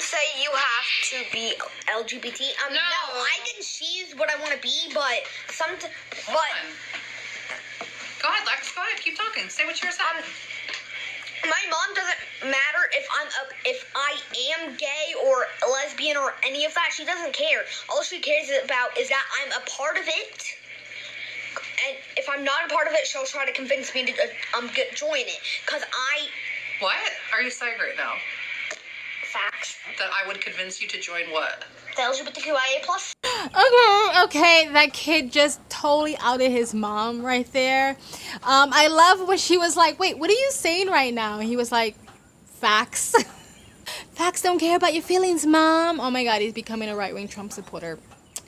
say you have to be LGBT. No, I can choose what I want to be, but Go ahead, Lex. Go ahead. Keep talking. Say what you're saying. My mom doesn't matter if I am gay or lesbian or any of that. She doesn't care. All she cares about is that I'm a part of it. And if I'm not a part of it, she'll try to convince me to join it. Cause What? Are you saying right now? Facts. That I would convince you to join what? The LGBTQIA plus. Okay, that kid just totally outed his mom right there. I love when she was like, wait, what are you saying right now? And he was like, facts. Facts don't care about your feelings, mom. Oh my god, he's becoming a right-wing Trump supporter.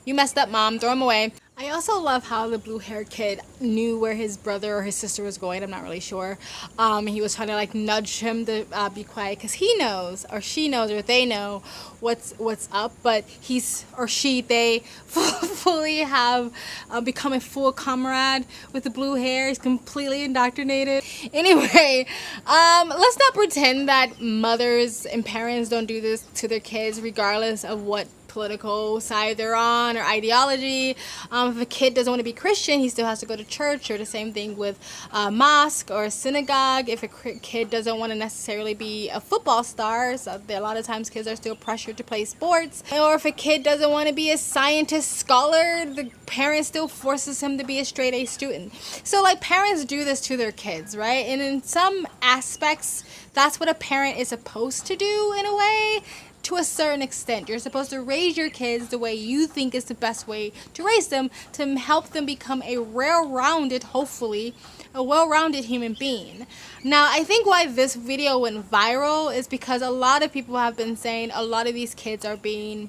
You messed up, mom. Throw him away. I also love how the blue-haired kid knew where his brother or his sister was going. I'm not really sure. He was trying to like nudge him to be quiet because he knows, or she knows, or they know what's up. But they fully have become a full comrade with the blue hair. He's completely indoctrinated. Anyway, let's not pretend that mothers and parents don't do this to their kids, regardless of what political side they're on or ideology. If a kid doesn't want to be Christian, he still has to go to church, or the same thing with a mosque or a synagogue. If a kid doesn't want to necessarily be a football star, so a lot of times kids are still pressured to play sports, or if a kid doesn't want to be a scientist scholar, the parent still forces him to be a straight A student. So like parents do this to their kids, right? And in some aspects, that's what a parent is supposed to do in a way. To a certain extent, you're supposed to raise your kids the way you think is the best way to raise them, to help them become a well-rounded human being. Now, I think why this video went viral is because a lot of people have been saying a lot of these kids are being,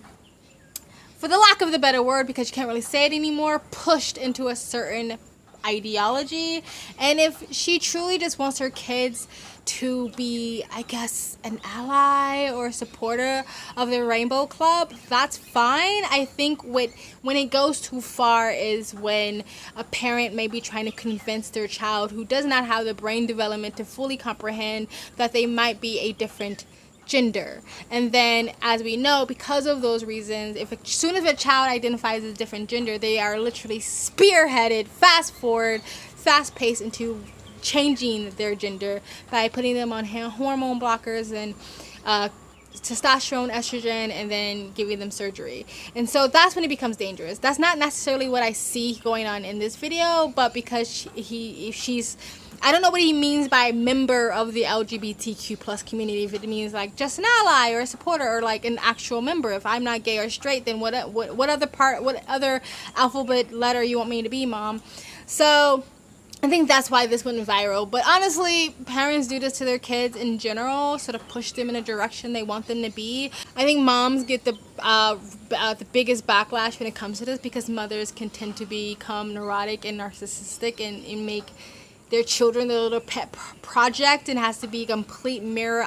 for the lack of the better word, because you can't really say it anymore, pushed into a certain ideology. And if she truly just wants her kids to be, I guess, an ally or a supporter of the Rainbow Club, that's fine. I think when it goes too far is when a parent may be trying to convince their child who does not have the brain development to fully comprehend that they might be a different gender. And then, as we know, because of those reasons, as soon as a child identifies as a different gender, they are literally spearheaded, fast-paced into changing their gender by putting them on hormone blockers and testosterone, estrogen, and then giving them surgery. And so that's when it becomes dangerous. That's not necessarily what I see going on in this video, but because she's I don't know what he means by member of the LGBTQ plus community, if it means like just an ally or a supporter or like an actual member. If I'm not gay or straight, then what other alphabet letter you want me to be, mom? So I think that's why this went viral. But honestly, parents do this to their kids in general, sort of push them in a direction they want them to be. I think moms get the biggest backlash when it comes to this, because mothers can tend to become neurotic and narcissistic and make their children their little pet project, and has to be a complete mirror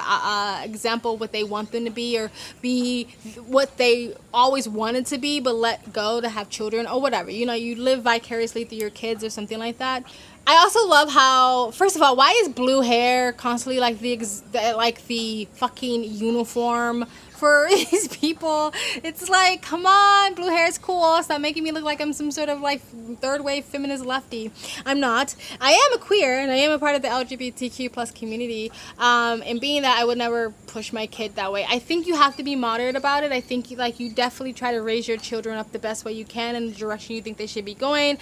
example of what they want them to be, or be what they always wanted to be but let go to have children or whatever. You know, you live vicariously through your kids or something like that. I also love how, first of all, why is blue hair constantly like the fucking uniform for these people? It's like, come on, blue hair is cool. Stop making me look like I'm some sort of like third wave feminist lefty. I'm not. I am a queer and I am a part of the LGBTQ plus community. And being that, I would never push my kid that way. I think you have to be moderate about it. I think you definitely try to raise your children up the best way you can in the direction you think they should be going.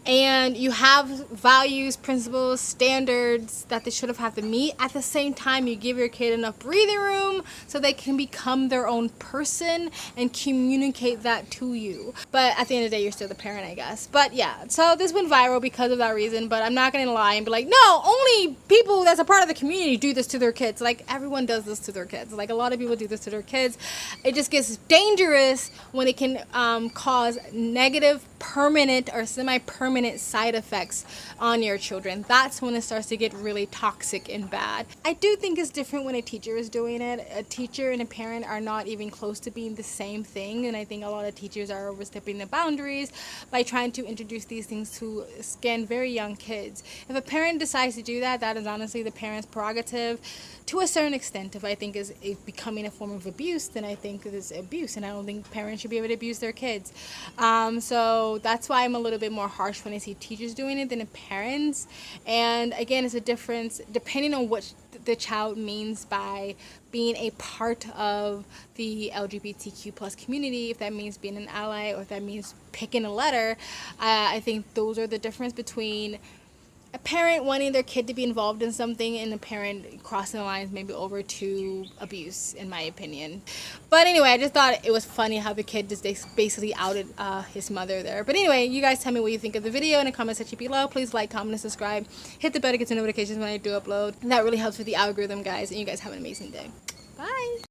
And you have values, principles, standards that they should have to meet. At the same time, you give your kid enough breathing room so they can become their own person and communicate that to you. But at the end of the day, you're still the parent, I guess. But yeah, so this went viral because of that reason. But I'm not gonna lie and be like, no, only people that's a part of the community do this to their kids. Like, everyone does this to their kids. Like, a lot of people do this to their kids. It just gets dangerous when it can cause negative permanent or semi-permanent side effects on your children. That's when it starts to get really toxic and bad. I do think it's different when a teacher is doing it. A teacher and a parent are not even close to being the same thing, and I think a lot of teachers are overstepping the boundaries by trying to introduce these things to, again, very young kids. If a parent decides to do that, that is honestly the parent's prerogative. To a certain extent, if I think is becoming a form of abuse, then I think it is abuse, and I don't think parents should be able to abuse their kids. So that's why I'm a little bit more harsh when I see teachers doing it than parents. And again, it's a difference depending on what the child means by being a part of the LGBTQ plus community. If that means being an ally, or if that means picking a letter, I think those are the difference between a parent wanting their kid to be involved in something and a parent crossing the lines maybe over to abuse, in my opinion. But anyway, I just thought it was funny how the kid just basically outed his mother there. But anyway, you guys tell me what you think of the video in the comment section below. Please like, comment, and subscribe. Hit the bell to get the notifications when I do upload. And that really helps with the algorithm, guys. And you guys have an amazing day. Bye.